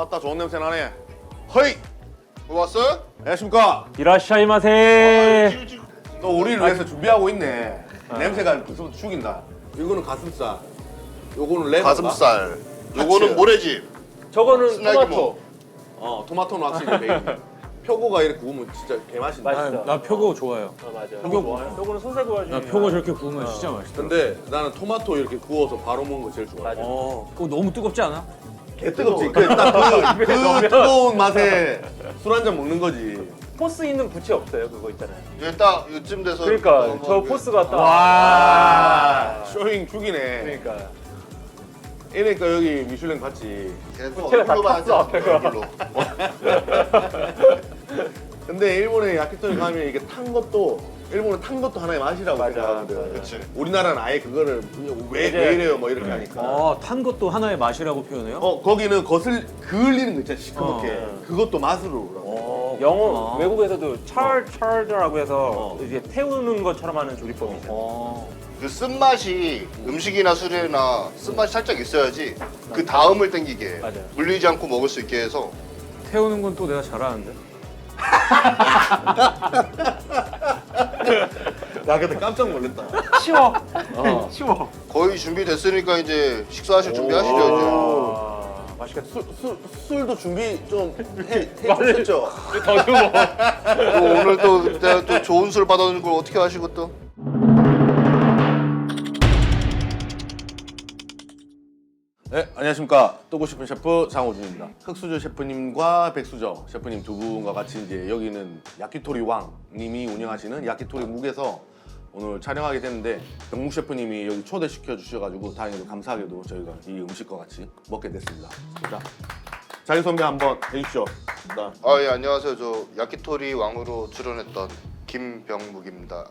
아따 좋은 냄새 나네. 허이. 뭐 왔어요? 안녕하십니까. 이라샤이마세. 또 우리를 위해서 준비하고 있네. 냄새가 벌써부터 죽인다. 이거는 가슴살. 요거는 레버. 가슴살. 요거는 모래집. 저거는 스나기 토마토. 토마토는 확실히 베이스. 표고가 이렇게 구우면 진짜 개맛있네. 맛있어. 나 표고 좋아해요. 맞아. 표고 좋아요. 요거는 소세 구워주는. 나 표고 저렇게 구우면 진짜 맛있다. 근데 나는 토마토 이렇게 구워서 바로 먹는 거 제일 좋아해. 맞아. 그거 너무 뜨겁지 않아? 개 뜨겁지. 그 뜨거운 맛에 술 한 잔 먹는 거지. 포스 있는 부치 없어요? 그거 있잖아요. 이제 딱 요쯤 돼서. 그러니까 이렇게 저 포스가 딱. 와. 쇼잉 죽이네. 그러니까. 이러니까 여기 미슐랭 봤지. 계속 제가 다 얼굴로만 탔어, 하지 않고 앞에가. 얼굴로. 근데 일본에 야키토리 가면 이게 탄 것도 일본은 탄 것도 하나의 맛이라고 맞아, 생각하거든. 맞아. 그렇지. 우리나라는 아예 그거를 왜 이래요 뭐 이렇게 하니까. 탄 것도 하나의 맛이라고 표현해요? 거기는 그을리는 거 있잖아 시커멓게. 그것도 맛으로. 영어 외국에서도 찰라고 해서 이제 태우는 것처럼 하는 조리법이 있어요. 그 쓴맛이 음식이나 술이나 쓴맛이 살짝 있어야지 그 다음을 땡기게 해. 맞아요. 물리지 않고 먹을 수 있게 해서. 태우는 건 또 내가 잘하는데. 나 그때 깜짝 놀랐다. 쉬워. 쉬워. 거의 준비됐으니까 이제 식사하실 준비하시죠 이제. 맛있겠다. 술도 준비 좀 해주셨죠? 또 오늘 또 내가 또 좋은 술 받아오는 걸 어떻게 하시고 또. 네, 안녕하십니까. 뜨고 싶은 셰프 장호준입니다. 흑수저 셰프님과 백수저 셰프님 두 분과 같이 이제 여기는 야키토리 왕님이 운영하시는 야키토리 묵에서 오늘 촬영하게 됐는데 병묵 셰프님이 여기 초대시켜 주셔가지고 다행히도 감사하게도 저희가 이 음식과 같이 먹게 됐습니다. 자, 자기소개 한번 해주시죠. 예, 안녕하세요. 저 야키토리 왕으로 출연했던 김병묵입니다.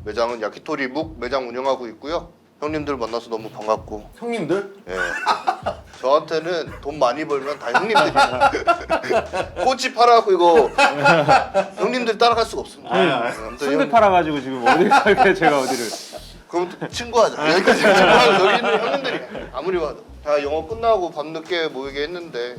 매장은 야키토리 묵 매장 운영하고 있고요. 형님들 만나서 너무 반갑고. 형님들? 예. 저한테는 돈 많이 벌면 다 형님들이에요. 꼬치 팔아갖고 이거 형님들 따라갈 수가 없습니다. 아무튼 순대 팔아가지고 지금 어딜 갈까요? 제가 어디를? 그럼 또 친구하자. 여기까지 친구하고 여기는 형님들이 아무리 봐도. 다 영어 끝나고 밤늦게 모이게 했는데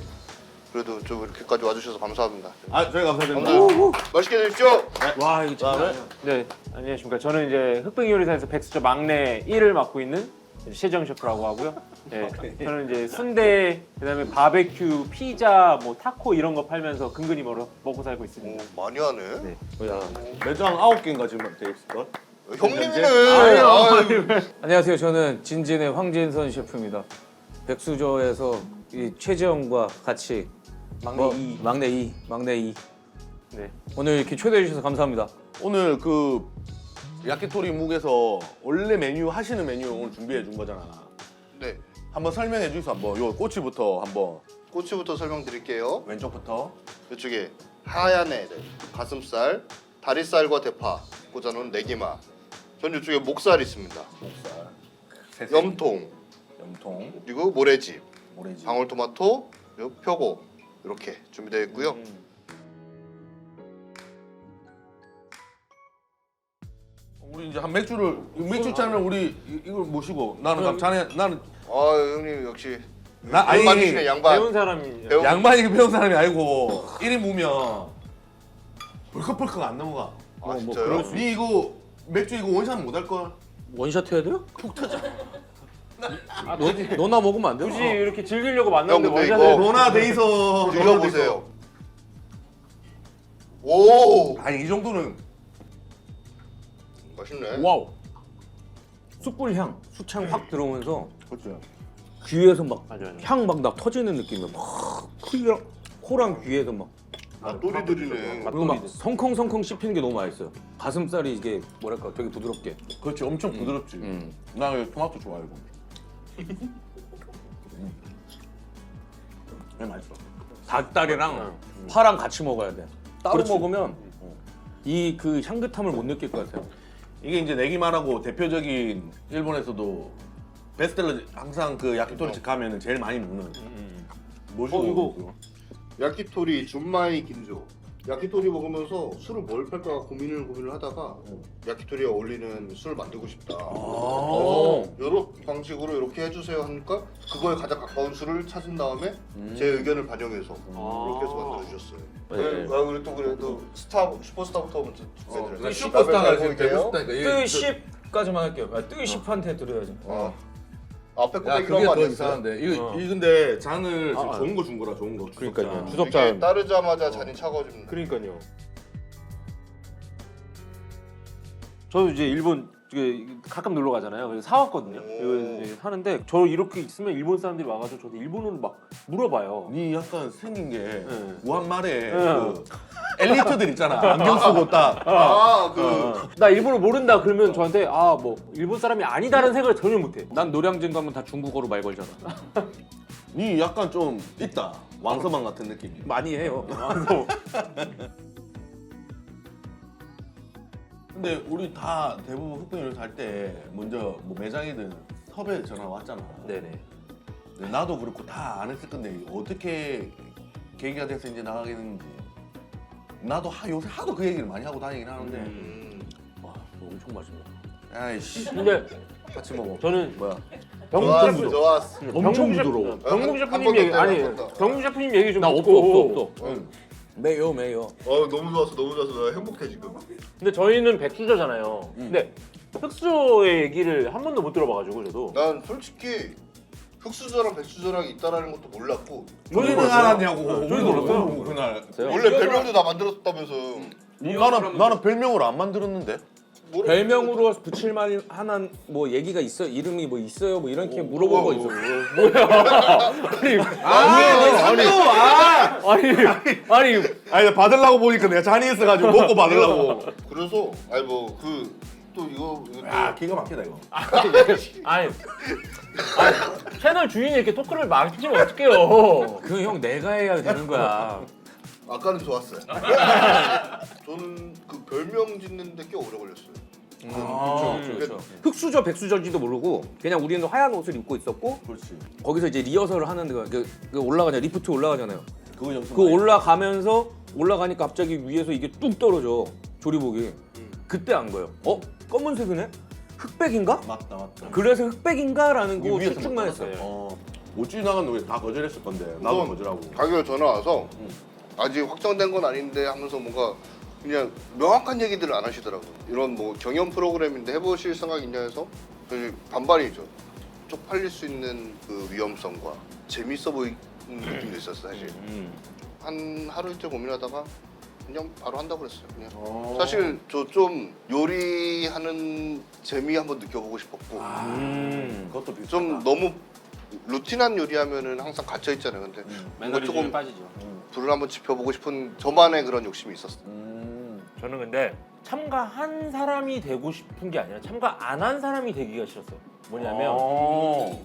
그래도 좀 이렇게까지 와주셔서 감사합니다. 저희 감사드립니다. 형들 맛있게 드십시오. 와 이거 진짜. 네, 안녕하십니까. 저는 이제 흑백 요리사에서 백수저 막내 1을 맡고 있는 최정 셰프라고 하고요. 네, 저는 이제 순대, 그다음에 바베큐, 피자, 뭐 타코 이런 거 팔면서 근근히 먹고 살고 있습니다. 오, 많이 하네. 네. 매장 9개인가 지금 돼 있을걸? 형님이네. 안녕하세요. 저는 진진의 황진선 셰프입니다. 백수저에서 이 최지영과 같이 막내 이. 네. 오늘 이렇게 초대해 주셔서 감사합니다. 오늘 그 야키토리 묵에서 원래 메뉴 하시는 메뉴 오늘 준비해 준 거잖아. 네. 한번 설명해 주세요. 한번 요 꼬치부터 한번 꼬치부터 설명드릴게요. 왼쪽부터. 이쪽에 하얀 애들, 가슴살, 다리살과 대파, 꽂아놓은 내기마. 전 이쪽에 목살 있습니다. 목살. 염통, 염통. 그리고 모래집, 오렌지. 방울토마토, 그리고 표고 이렇게 준비되어 있고요. 우리 이제 한 맥주 잔을 우리 이걸 모시고 나는 자네 나는 형님 역시 나 양반이시네 양반. 배운 사람이 배운- 양반이 배운 사람이 아니고 1인 무면 벌컥벌컥 안 넘어가. 아 진짜요? 니 이거 맥주 이거 원샷 못 할 걸. 원샷 해야 돼요? 푹 터져. 너나 먹으면 안 돼요? 굳이 이렇게 즐기려고 만났는데 형, 근데 원샷을 이거- 너나 돼 있어. 드셔보세요. 오 아니 이 정도는 맛있네. 와우. 숯불 향, 숯향 확 들어오면서 그렇죠. 귀에서 막 맞아요. 향 막 나 터지는 느낌이야. 막 코랑 귀에서 막 맛돌이들이네. 그리고 막 성컹성컹 씹히는 게 너무 맛있어요. 가슴살이 이게 뭐랄까 되게 부드럽게. 그렇지 엄청 부드럽지. 나 이거 토마토 좋아해 이거. 왜 맛있어? 닭다리랑 파랑 같이 먹어야 돼. 따로 먹으면 이 그 향긋함을 못 느낄 것 같아요. 이게 이제 내기만하고 대표적인 일본에서도 베스트셀러 항상 그 야키토리 집 가면은 제일 많이 먹는. 뭐시고 이거. 야키토리 준마이 긴조. 야키토리 먹으면서 술을 뭘 팔까 고민을 하다가 야키토리에 어울리는 술을 만들고 싶다. 그래서 여러 방식으로 이렇게 해주세요 하니까 그거에 가장 가까운 술을 찾은 다음에 제 의견을 반영해서 그렇게 해서 만들어주셨어요. 네. 우리 또 그래도 슈퍼스타부터 먼저 그 슈퍼스타가 지금 볼게요. 대부스타니까 뜨십까지만 할게요. 뜨십한테 드려야지. 앞에 야 꼬백 그게 이런 더 거안 이상한데 이거 근데 잔을 지금 아. 좋은 거 준 거라 좋은 거. 그러니까요. 주석잔. 주석잔. 이게 따르자마자 잔이 차가워집니다. 그러니까요. 저도 이제 일본 가끔 놀러 가잖아요. 그래서 사왔거든요. 이거 이제 사는데 저 이렇게 있으면 일본 사람들이 와가지고 저도 일본어를 막 물어봐요. 니 약간 생긴 게 네. 우한말에 그 엘리트들 있잖아. 안경 쓰고 딱. 나 일본어 모른다 그러면 저한테 아 뭐 일본 사람이 아니다라는 생각을 전혀 못해. 난 노량진 가면 다 중국어로 말 걸잖아. 니 약간 좀 있다. 왕서방 같은 느낌이. 많이 해요. 근데 우리 다 대부분 흑백요리 살 때 먼저 뭐 매장이든 섭외 전화 왔잖아. 네네. 근데 나도 그렇고 다 안 했을 건데 어떻게 계기가 돼서 이제 나가게 됐는지. 나도 요새 하도 그 얘기를 많이 하고 다니긴 하는데. 와, 엄청 맛있네. 아이씨. 근데 같이 먹어. 저는 뭐야? 좋았어, 좋았어. 엄청 부드러워. 병국 셰프님 한번 얘기 더, 아니 한번 더. 병국 셰프님 얘기 좀 나 듣고. 없어. 응. 매요. 너무 좋았어, 너무 좋았어. 나 행복해 지금. 근데 저희는 백수저잖아요. 근데 흑수저의 얘기를 한 번도 못 들어봐가지고 저도. 난 솔직히 흑수저랑 백수저랑 있다라는 것도 몰랐고 우리는 알았냐고. 저희도 몰랐어요. 그날. 원래 별명도 다 만들었다면서. 나는 별명으로 안 만들었는데. 별명으로 붙일 만한 뭐 얘기가 있어? 이름이 뭐 있어요? 뭐 이렇게 물어본 거 있어. 아니 받으려고 보니까 내가 잔이 있어가지고 먹고 받으려고. 그래서 아니 뭐 또 이거 아 기가 막히다 이거. 아니 채널 주인이 이렇게 토크를 막히면 어떡해요. 그 형 내가 해야 되는 거야. 아까는 좋았어요. 저는 그 별명 짓는데 꽤 오래 걸렸어요. 그렇죠. 흑수저, 백수저인지도 모르고 그냥 우리는 하얀 옷을 입고 있었고 그렇지. 거기서 이제 리허설을 하는 데가 그 올라가냐 리프트 올라가잖아요. 그거 연습. 그 올라가면서 올라가니까 갑자기 위에서 이게 뚝 떨어져 조리복이. 그때 안 거예요. 검은색이네? 흑백인가? 맞다. 그래서 흑백인가라는 거 위에서 추측만 막 했어요. 못 지나간 놈이 다 거절했을 건데 나도 우선 거절하고. 가게에 전화 와서 아직 확정된 건 아닌데 하면서 뭔가 그냥 명확한 얘기들을 안 하시더라고요. 이런 뭐 경연 프로그램인데 해보실 생각 있냐 해서 저희 반반이죠. 쪽팔릴 수 있는 그 위험성과 재밌어 보이는 느낌도 있었어 사실. 한 하루 이틀 고민하다가 그냥 바로 한다고 그랬어요. 그냥. 사실 저 좀 요리하는 재미 한번 느껴보고 싶었고 그것도 비슷하다. 좀 너무 루틴한 요리하면은 항상 갇혀 있잖아요. 근데 뭔가 조금 빠지죠. 불을 한번 지펴보고 싶은 저만의 그런 욕심이 있었어요. 저는 근데 참가한 사람이 되고 싶은 게 아니라 참가 안 한 사람이 되기가 싫었어요. 뭐냐면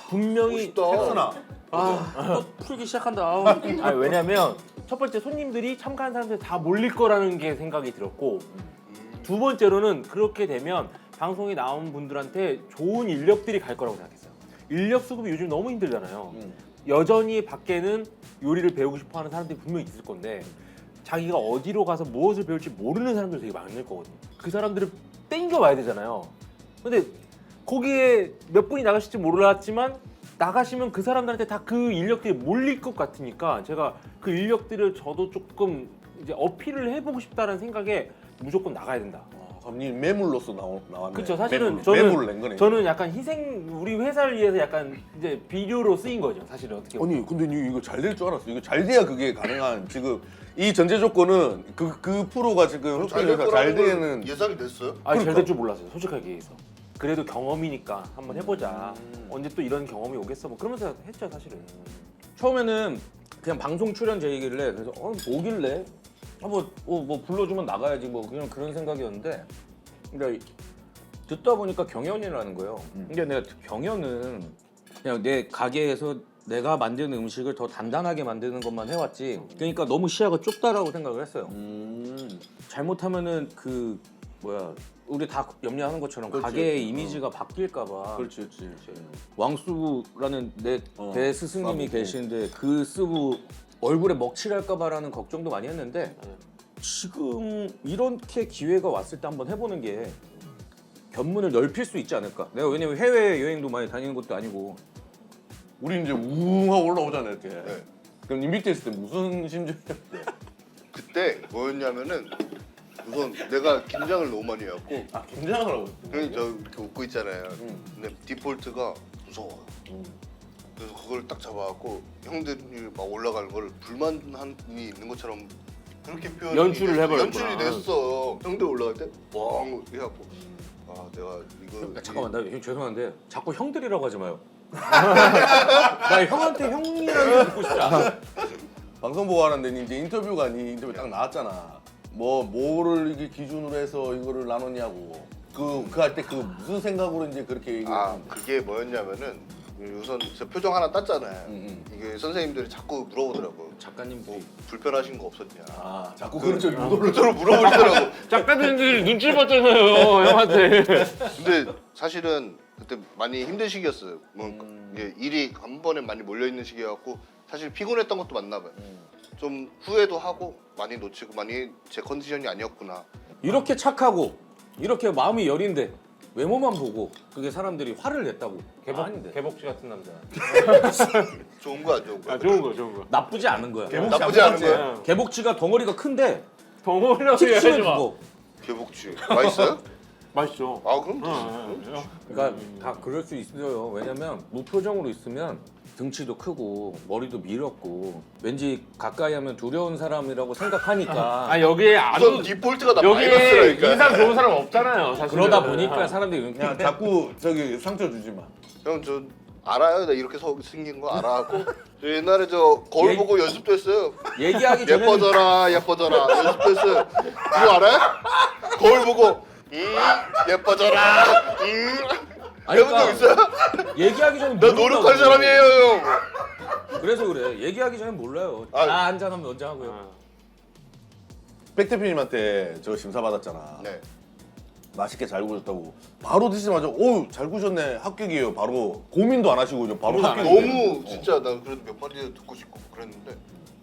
분명히 멋있다. 또 풀기 시작한다. 아니, 왜냐면 첫 번째 손님들이 참가한 사람들 다 몰릴 거라는 게 생각이 들었고 두 번째로는 그렇게 되면 방송에 나온 분들한테 좋은 인력들이 갈 거라고 생각했어요. 인력 수급이 요즘 너무 힘들잖아요. 여전히 밖에는 요리를 배우고 싶어 하는 사람들이 분명히 있을 건데 자기가 어디로 가서 무엇을 배울지 모르는 사람들 되게 많을 거거든요. 그 사람들을 땡겨와야 되잖아요. 근데 거기에 몇 분이 나가실지 몰랐지만 나가시면 그 사람들한테 다 그 인력들이 몰릴 것 같으니까 제가 그 인력들을 저도 조금 이제 어필을 해보고 싶다는 생각에 무조건 나가야 된다. 그럼 니 매물로서 나왔네. 그렇죠. 사실은 매물을 낸 거네. 저는 약간 희생 우리 회사를 위해서 약간 이제 비료로 쓰인 거죠. 사실은 어떻게 보면. 아니 근데 니 이거 잘 될 줄 알았어. 이거 잘 돼야 그게 가능한 지금 이 전제 조건은 그 프로가 지금 흑백요리가 잘 되는. 예상이 됐어요? 아니 잘 될 줄 몰랐어요. 솔직하게 얘기해서. 그래도 경험이니까 한번 해보자. 언제 또 이런 경험이 오겠어? 뭐 그러면서 했죠 사실은. 처음에는 그냥 방송 출연 제의길래 그래서 뭐길래 뭐 불러주면 나가야지 뭐 그냥 그런 생각이었는데 그러니까 듣다 보니까 경연이라는 거예요. 근데 내가 경연은 그냥 내 가게에서 내가 만드는 음식을 더 단단하게 만드는 것만 해왔지. 그러니까 너무 시야가 좁다라고 생각을 했어요. 잘못하면은 우리 다 염려하는 것처럼 그렇지. 가게의 이미지가 바뀔까봐. 그렇지. 왕수부라는 내 대스승님이 수부. 계시는데 그 수부 얼굴에 먹칠할까봐라는 걱정도 많이 했는데 지금 이렇게 기회가 왔을 때 한번 해보는 게 견문을 넓힐 수 있지 않을까. 내가 왜냐면 해외 여행도 많이 다니는 것도 아니고. 우리 이제 우웅하고 올라오잖아요 이렇게. 네. 그럼 님 밑에 있을 때 무슨 심정이었어요? 그때 뭐였냐면은 우선 내가 긴장을 너무 많이 해갖고 아 긴장을 하고 있어. 형이 저 이렇게 웃고 있잖아요. 근데 디폴트가 무서워요. 그래서 그걸 딱 잡아갖고 형들이 막 올라가는 걸 불만이 있는 것처럼 그렇게 표현 연출을 해버렸구나. 연출이 됐어. 형들 올라갈 때와 해갖고 아 내가 이거 야, 잠깐만 나 형, 죄송한데 자꾸 형들이라고 하지 마요. 나 형한테 형이라는 거 듣고 싶지 않아. 방송 보고 하는데 이제 인터뷰가 니 인터뷰 딱 나왔잖아. 뭐를 이게 기준으로 해서 이거를 나눴냐고. 그 할 때 그 무슨 생각으로 이제 그렇게 얘기를 아 했는데. 그게 뭐였냐면은 우선 저 표정 하나 땄잖아요. 이게 선생님들이 자꾸 물어보더라고. 작가님 뭐 불편하신 거 없었냐. 아 자꾸 그런 쪽 유도를 그쪽으로 물어보시더라고. 작가들이 눈치 봤잖아요 형한테. 근데 사실은 그때 많이 힘든 시기였어요. 뭐 이게 일이 한 번에 많이 몰려 있는 시기여갖고 사실 피곤했던 것도 맞나 봐요. 좀 후회도 하고 많이 놓치고 많이 제 컨디션이 아니었구나. 이렇게 착하고 이렇게 마음이 여린데 외모만 보고 그게 사람들이 화를 냈다고. 아닌데. 개복치 같은 남자. 좋은 거 안 좋은 거? 좋은 거 좋은 거. 나쁘지 않은 거야. 개복치 나쁘지 안 않은 봤지? 거야. 개복치가 덩어리가 큰데 덩어리라고 틱스는 얘기하지 마. 죽어. 개복치 맛있어요? 맛있죠. 아 그럼 그러니까 다 그럴 수 있어요. 왜냐면 무표정으로 있으면 등치도 크고 머리도 밀었고 왠지 가까이 하면 두려운 사람이라고 생각하니까 아 여기에 우선 아주 디폴트가 나 여기에 마이너스라니까. 인상 좋은 사람 없잖아요. 사실. 그러다 보니까 사람들이 그냥 자꾸 저기 상처 주지 마. 형 저 알아요. 나 이렇게 생긴 거 알아갖고 저 옛날에 저 거울 보고 연습도 했어요. 얘기하기 전에 예뻐져라 예뻐져라 연습도 했어요. 그거 알아요? 거울 보고 예뻐져라 해본 적 있어요? 얘기하기 전에 나 노력한 사람이에요 형. 그래서 그래. 얘기하기 전에 몰라요. 아. 나 한잔 하면 언제 하고요. 백 대표님한테 저 심사 받았잖아. 네. 맛있게 잘 구우셨다고. 바로 드시자마자 오 잘 구우셨네 합격이에요. 바로 고민도 안 하시고 그냥 바로 고민 안 합격이에요. 너무 진짜 나 그래도 몇 마디 듣고 싶고 그랬는데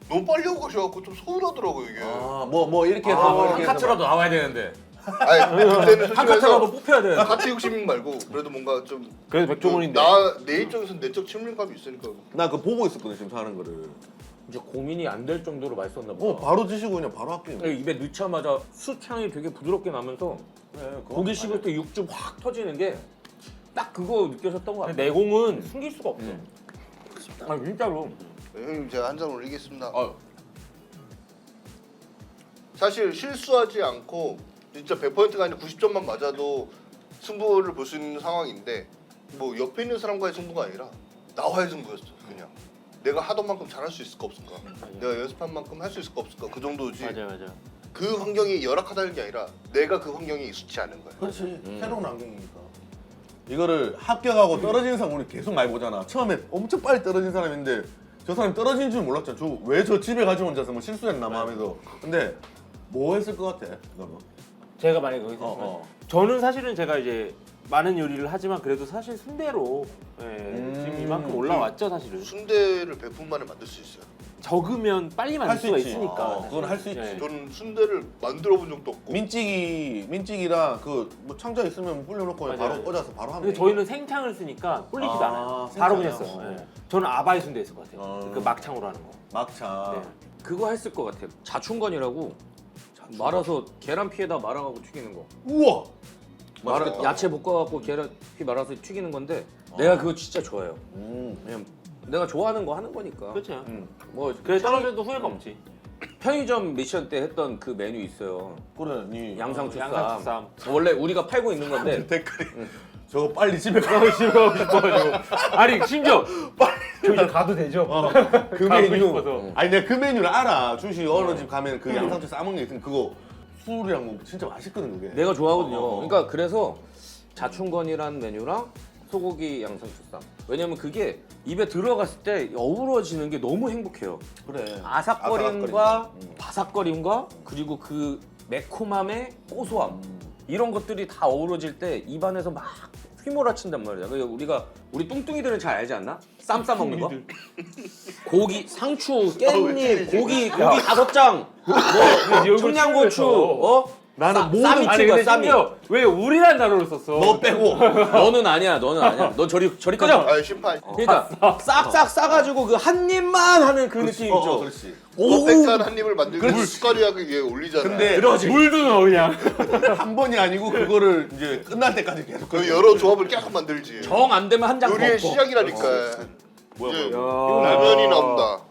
너무 빨리 하고 가셔갖고 좀 서운하더라고요 이게. 아뭐 이렇게 해서 뭐 한 이렇게 해서 카트라도 나와야 되는데. 아니 그때는 한 카트라도 솔직해서 뽑혀야 되는데. 카트 욕심 말고 그래도 뭔가 좀 그래도 백종원인데. 내 입장에서는 내적 친밀감이 있으니까. 나 그거 보고 있었거든 심사하는 거를. 이제 고민이 안 될 정도로 맛있었나 보다. 바로 드시고 그냥 바로 합격이에요. 입에 넣자마자 수창이 되게 부드럽게 나면서 고기 씹을 때 육즙 확 터지는 게 딱 그거 느껴졌던 것 같아. 내공은 숨길 수가 없어. 아 진짜로. 네, 형님 제가 한 잔 올리겠습니다. 아유. 사실 실수하지 않고 진짜 100%가 아니라 90점만 맞아도 승부를 볼 수 있는 상황인데 뭐 옆에 있는 사람과의 승부가 아니라 나와의 승부였어 그냥. 내가 하던 만큼 잘할 수 있을까 없을까? 내가 연습한 만큼 할 수 있을까 없을까? 그 정도지. 맞아. 그 환경이 열악하다는 게 아니라 내가 그 환경에 익숙치 않은 거야. 그렇지. 새로운 환경이니까. 이거를 합격하고 떨어지는 사람 우리 계속 많이 보잖아. 처음에 엄청 빨리 떨어진 사람인데 저 사람이 떨어진 줄 몰랐잖아. 왜 저 집에 가지 혼자서 뭐 실수했나 하면서. 근데 뭐 했을 것 같아? 너는? 제가 만약에 거기서 있으면 저는 사실은 제가 이제 많은 요리를 하지만 그래도 사실 순대로 지금 이만큼 올라왔죠 사실은. 순대를 100분 만에 만들 수 있어요. 적으면 빨리 만들 할 수 수가 있지. 있으니까. 그건 할 수 있지. 네. 저는 순대를 만들어 본 적도 없고. 민찌기랑 그 뭐 창자 있으면 불려놓고 맞아요, 바로 맞아요. 꽂아서 바로 하면 근데 돼. 저희는 생창을 쓰니까 불리지도 아, 않아요. 바로 그냥 생창이요? 써요. 네. 저는 아바이 순대 했을 것 같아요. 어. 그 막창으로 하는 거. 막차. 네. 그거 했을 것 같아. 자춘건이라고 말아서 계란 피에다 말아가고 튀기는 거. 우와. 그 야채 볶아갖고 계란 피 말아서 튀기는 건데 내가 그거 진짜 좋아해요. 왜냐면 내가 좋아하는 거 하는 거니까. 그렇죠. 뭐 그래 떨어져도 후회가 없지. 편의점 미션 때 했던 그 메뉴 있어요. 그래, 니 양상추쌈. 양상추쌈. 원래 우리가 팔고 있는 건데 댓글이 저거 빨리 집에 가. 가고 싶어가지고. 아니 심지어 저 이제 가도 되죠? 그 가고 메뉴. 싶어서. 아니 내가 그 메뉴를 알아. 주시 어느 집 가면 그 양상추 싸먹는 게 있으면 그거 술이랑 뭐 진짜 맛있거든 그게. 내가 좋아하거든요. 어. 그러니까 그래서 자춘건이란 메뉴랑 소고기 양상추쌈. 왜냐면 그게 입에 들어갔을 때 어우러지는 게 너무 행복해요. 그래. 아삭거림과 바삭거림과 그리고 그 매콤함의 고소함 이런 것들이 다 어우러질 때 입안에서 막 휘몰아친단 말이야. 우리 뚱뚱이들은 잘 알지 않나? 쌈 싸 먹는 거. 고기, 상추, 깻잎, 고기 5장, 뭐 청양고추, 나는 쌈이 아니 튀겨 근데 쌈이. 심지어 왜 우리란 단어를 썼어? 너 빼고. 너는 아니야. 넌 저리 꺼져. 아 심판. 그러니까 싹싹 싸가지고 그 한 입만 하는 그 느낌 있죠. 그렇지. 퍼펙트한 한 입을 만들고 숟가락을 위에 올리잖아. 근데 물도 넣어 그냥. 한 번이 아니고 그거를 이제 끝날 때까지 계속. 그 여러 조합을 계속 만들지. 정 안 되면 한 장 더. 요리의 시작이라니까. 뭐야 이제 뭐야. 라면이 나온다.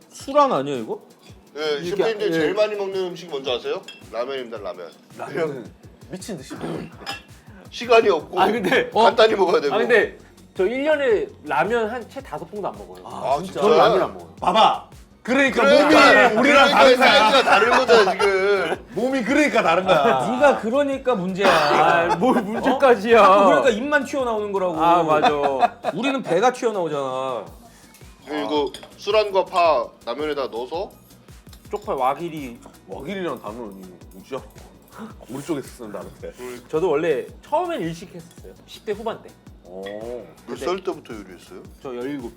술안 아니야 이거? 네, 셰프님들 제일 많이 먹는 음식 뭔지 아세요? 라면입니다, 라면. 라면 미친 듯이. 시간이 없고 아 근데 간단히 먹어야 되고. 아 근데 저 1년에 라면 한 채 5봉도 안 먹어요. 아, 진짜? 저는 라면 안 먹어요. 봐봐. 그러니까 그러니까 몸이 우리랑 다른 거야. 사이즈가 다른 거잖아 지금. 몸이 그러니까 다른 거야. 네가 그러니까 문제야. 아뭘 문제까지야. 그러니까 입만 튀어나오는 거라고. 아 맞아. 우리는 배가 튀어나오잖아. 그리고 술안과 파 라면에다 넣어서 쪽팔 와기리. 와길이라는 단어는 진짜 우리 쪽에서 쓰는 단어인데. 저도 원래 처음엔 일식했었어요. 10대 후반 때. 몇 살 때부터 요리했어요? 저 17.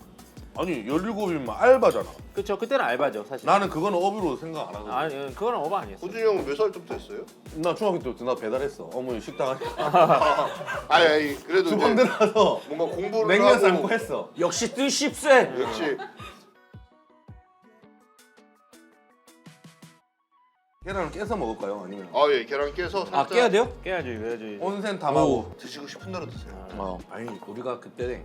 아니 17이면 알바잖아. 그쵸 그때는 알바죠 사실. 나는 그거는 업으로 생각 안 하거든. 아니 그거는 어바 아니었어. 호준이 형은 몇 살 때부터 했어요? 나 중학교 때부터 나 배달했어. 어머니 식당 아니 그래도 주방 이제 들어가서 뭔가 공부를 냉면 하고 삶고 했어. 역시 뜻십세. 역시 계란을 깨서 먹을까요? 아니면 아예 계란 깨서 살짝 깨야 돼요? 깨야지. 온센 담하고. 드시고 싶은 대로 드세요. 아니 우리가 그때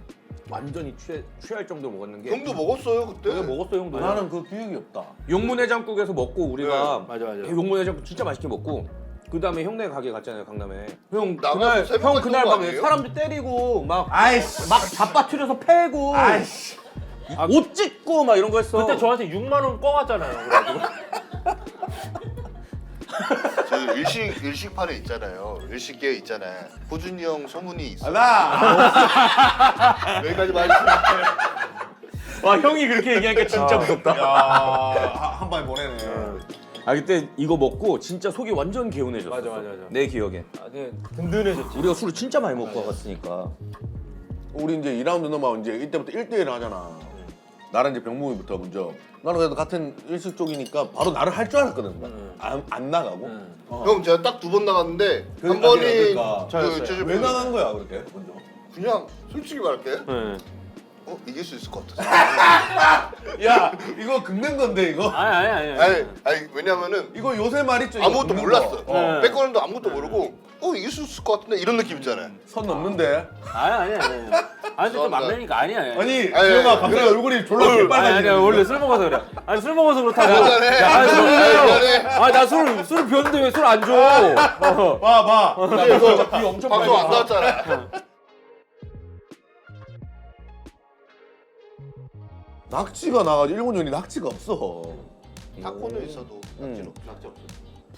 완전히 취할 정도로 먹었는 게. 형도 먹었어요 그때? 내가 먹었어 형도. 나는 그 기억이 없다. 용문해장국에서 먹고 우리가 맞아. 용문해장국 진짜 맛있게 먹고 그 다음에 형네 가게 갔잖아요 강남에. 형 나가서 그날 새벽 형 그날 갔던 거 막 아니에요? 사람들 때리고 막 아이씨. 잡아트려서 패고 아이씨. 옷 찢고 막 이런 거 했어. 그때 저한테 6만 원 꿔갔잖아요. 그래가지고. 저 일식판에 있잖아요. 일식계 있잖아요. 호준이 형 소문이 있어. 나. 여기까지 말했습니다. 와 형이 그렇게 얘기하니까 진짜 무섭다. 야한 방에 보내네. 아 그때 이거 먹고 진짜 속이 완전 개운해졌어. 맞아. 내 기억에. 아, 네, 든든해졌지. 우리가 술을 진짜 많이 먹고 와봤으니까. 우리 이제 2라운드 넘어가면 이제 이때부터 1대1을 하잖아. 나랑 이제 병목이부터 먼저. 나는 그래도 같은 일식 쪽이니까 바로 나를 할 줄 알았거든. 안 나가고. 형 제가 딱 2번 나갔는데 그- 한 번이 그러니까. 저였어요. 왜 나간 거야 그렇게 먼저? 그냥 솔직히 말할게. 네. 이길 수 있을 것 같았어. 야 이거 긁는 건데 이거. 아니. 아니 왜냐면은 이거 요새 말 있죠. 이거 아무것도 긁는 몰랐어. 거. 네. 백건도 아무것도 모르고 이길 수 있을 것 같은데 이런 느낌 있잖아요. 선 넘는데. 아니. 아니 또 막내니까 아니야. 아니 아니, 지영아 갑자기 얼굴이 졸라 아니 개빨개지네. 원래 술 먹어서 그래. 아니 술 먹어서 그렇다고. 미안해. 미안해. 아나술 비웠는데 왜 술 안 줘? 봐. 그래서 비 엄청 방송 안 많이 나왔잖아. 낙지가 나가지고 일본 요리 낙지가 없어. 타코는 있어도 낙지는 없어. 낙지 없어.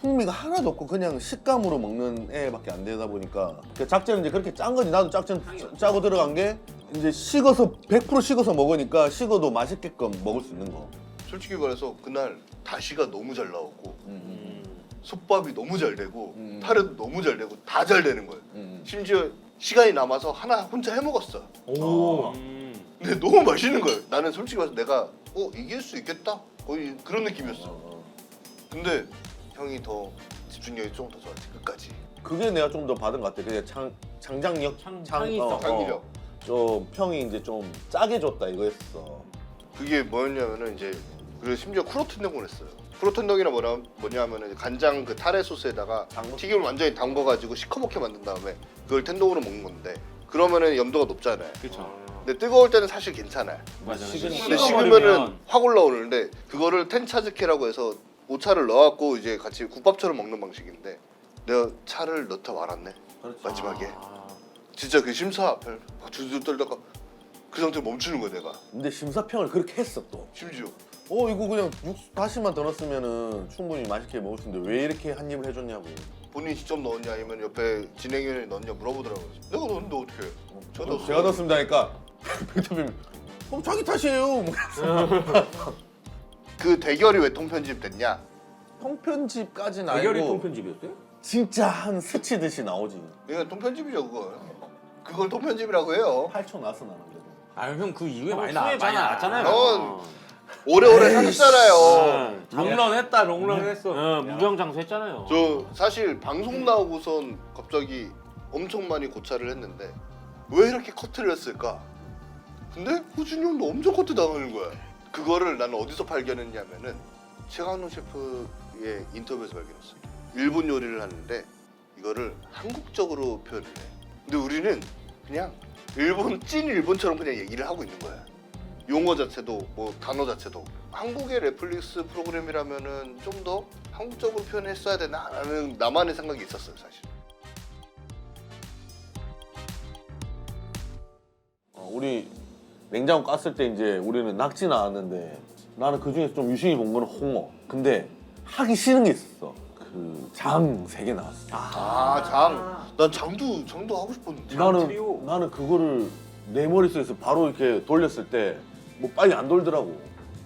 풍미가 하나도 없고 그냥 식감으로 먹는 애밖에 안 되다 보니까 그 작전은 이제 그렇게 짠 거지. 나도 작전 짜고 들어간 게 이제 식어서 100% 식어서 먹으니까 식어도 맛있게끔 먹을 수 있는 거. 솔직히 말해서 그날 다시가 너무 잘 나오고 솥밥이 너무 잘 되고 타레도 너무 잘 되고 다 잘 되는 거예요. 심지어 시간이 남아서 하나 혼자 해 먹었어. 오. 근데 너무 맛있는 거예요. 나는 솔직히 말해서 내가 이길 수 있겠다 거의 그런 느낌이었어. 근데 형이 더 집중력이 좀 더 좋았지 끝까지. 그게 내가 좀 더 받은 것 같아. 그냥 장장력, 창의성. 창의력. 좀 평이 이제 좀 짜게 줬다 이거였어. 그게 뭐였냐면은 이제 그리고 심지어 쿠로텐동을 했어요. 쿠로텐동이란 뭐냐면은 간장 그 타레 소스에다가 튀김을 완전히 담궈가지고 시커멓게 만든 다음에 그걸 텐동으로 먹는 건데 그러면은 염도가 높잖아요. 그렇죠. 근데 뜨거울 때는 사실 괜찮아요. 맞아. 근데 식으면은 확 올라오는데 그거를 텐차즈케라고 해서 오차를 넣어갖고 이제 같이 국밥처럼 먹는 방식인데 내가 차를 넣다 말았네. 마지막에 진짜 그 심사 앞을 막 줄줄 떨다가 그 상태로 멈추는 거야 내가. 근데 심사평을 그렇게 했어 또. 심지어 이거 그냥 육수 다시만 더 넣었으면은 충분히 맛있게 먹을 수 있는데 왜 이렇게 한 입을 해줬냐고. 본인이 직접 넣었냐 아니면 옆에 진행위원이 넣었냐 물어보더라고요. 내가 넣었는데 어떻게 해? 제가 넣었어요. 제가 넣었습니다 하니까 백대표님 그럼 자기 탓이에요. 뭐 그 대결이 왜 통편집 됐냐? 통편집까지는 대결이 아니고 통편집이었어요? 진짜 한 스치듯이 나오지. 이건 통편집이죠 그거. 그걸 통편집이라고 해요. 8초 나서 나는 거죠. 아형 그 이후에 많이 많이 나왔잖아요. 넌 오래오래 사셨잖아요. 롱런했다 롱런했어. 무병장수 했잖아요. 저 사실 방송 나오고선 갑자기 엄청 많이 고찰을 했는데 왜 이렇게 커트를 했을까? 근데 호준이 형도 엄청 커트 당하는 거야. 그거를 나는 어디서 발견했냐면은 최강록 셰프의 인터뷰에서 발견했어. 일본 요리를 하는데 이거를 한국적으로 표현을 해. 근데 우리는 그냥 찐 일본처럼 그냥 얘기를 하고 있는 거야. 용어 자체도 뭐 단어 자체도 한국의 넷플릭스 프로그램이라면은 좀 더 한국적으로 표현했어야 되나라는 나만의 생각이 있었어요 사실. 우리 냉장고 깠을 때 이제 우리는 낙지 나왔는데 나는 그 중에서 좀 유심히 본 거는 홍어. 근데 하기 싫은 게 있었어. 그 장 3개 나왔어. 난 장도 하고 싶었는데. 나는 그거를 내 머릿속에서 바로 이렇게 돌렸을 때 뭐 빨리 안 돌더라고.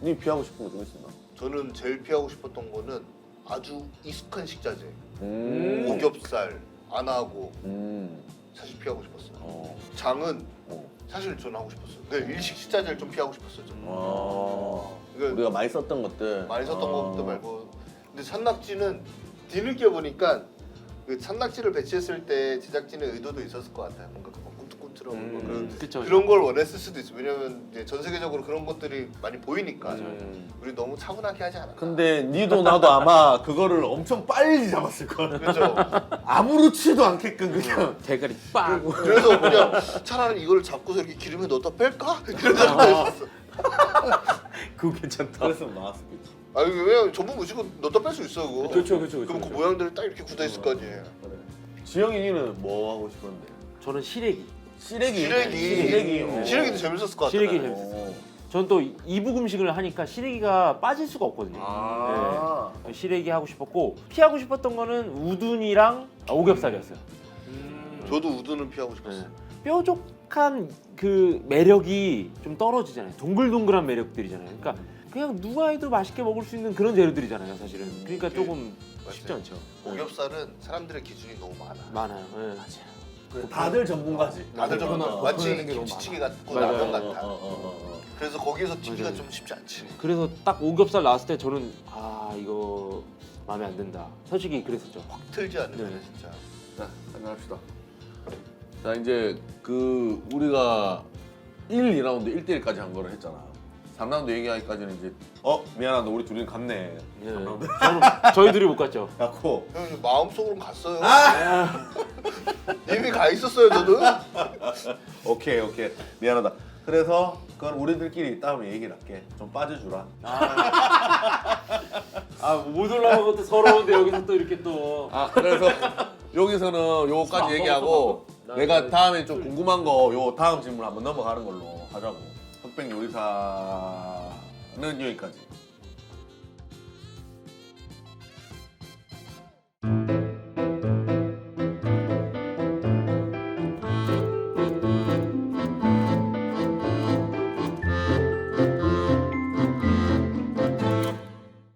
니 피하고 싶은 거 좀 있었나? 저는 제일 피하고 싶었던 거는 아주 익숙한 식자재. 음. 오겹살, 안하고 음. 사실 피하고 싶었어요. 어. 장은 어. 사실 저는 하고 싶었어요. 근데 일식 식자재를 좀 피하고 싶었어요. 저는. 그러니까 우리가 많이 썼던 것들. 많이 썼던 것도 말고. 근데 산낙지는 뒤늦게 보니까 그 산낙지를 배치했을 때 제작진의 의도도 있었을 것 같아요. 뭔가 꿈틀꿈틀하고 그쵸. 그런 걸 원했을 수도 있어. 왜냐면 이제 전 세계적으로 그런 것들이 많이 보이니까 우리 너무 차분하게 하지 않았나. 근데 니도 나도 아마 그거를 엄청 빨리 잡았을 거야. 그렇죠. 아무렇지도 않게끔 그냥. 대가리 빵. 그래서 그냥 차라리 이걸 잡고서 이렇게 기름에 넣었다 뺄까? 이런 생각도 했었어. 그거 괜찮다. 그랬으면 나왔을겠지. 아니 왜냐면 전부 무시고 넣었다 뺄 수 있어 그거. 그렇죠. 그럼 그 모양들이 딱 이렇게 굳어 있을 거 아니에요. 그래. 지영이 니는 뭐 하고 싶었는데? 저는 시래기. 시래기. 시래기도 재밌었을 것 같아. 시래기 나는. 재밌었어요. 전 또 이북 음식을 하니까 시래기가 빠질 수가 없거든요. 네. 시래기 하고 싶었고 피하고 싶었던 거는 우둔이랑 오겹살이었어요. 저도 우드는 피하고 싶었어요. 뾰족한 그 매력이 좀 떨어지잖아요. 동글동글한 매력들이잖아요. 그러니까 그냥 누가 해도 맛있게 먹을 수 있는 그런 재료들이잖아요, 사실은. 그러니까 조금 쉽지 맞아요. 않죠. 오겹살은 사람들의 기준이 너무 많아. 많아요. 네, 맞아요. 다들 전문가지. 다들 좀 그거는 마치 그거는 게 너무 김치찌개 같고 맞아요. 라면 같아. 어. 그래서 거기에서 튀기가 맞아요. 좀 쉽지 않지. 그래서 딱 오겹살 나왔을 때 저는 이거 마음에 안 든다. 솔직히 그랬었죠. 틀지 않으면 네. 진짜. 자, 한잔합시다. 자, 이제 그 우리가 1, 2라운드 1대1까지 한 거를 했잖아. 3라운드 얘기하기까지는 이제 미안하다 우리 둘이는 갔네. 네. 저희 둘이 못 갔죠. 갖고 형 마음속으로 갔어요. 이미 가 있었어요 저도. 오케이 미안하다. 그래서 그건 우리들끼리 다음에 얘기를 할게. 좀 빠져주라. 못 올라온 것도 서러운데 여기서 또 이렇게 또. 그래서 여기서는 요거까지 얘기하고 내가 다음에 좀 궁금한 거 요 다음 질문 한번 넘어가는 걸로 하자고. 흑백 요리사는 여기까지.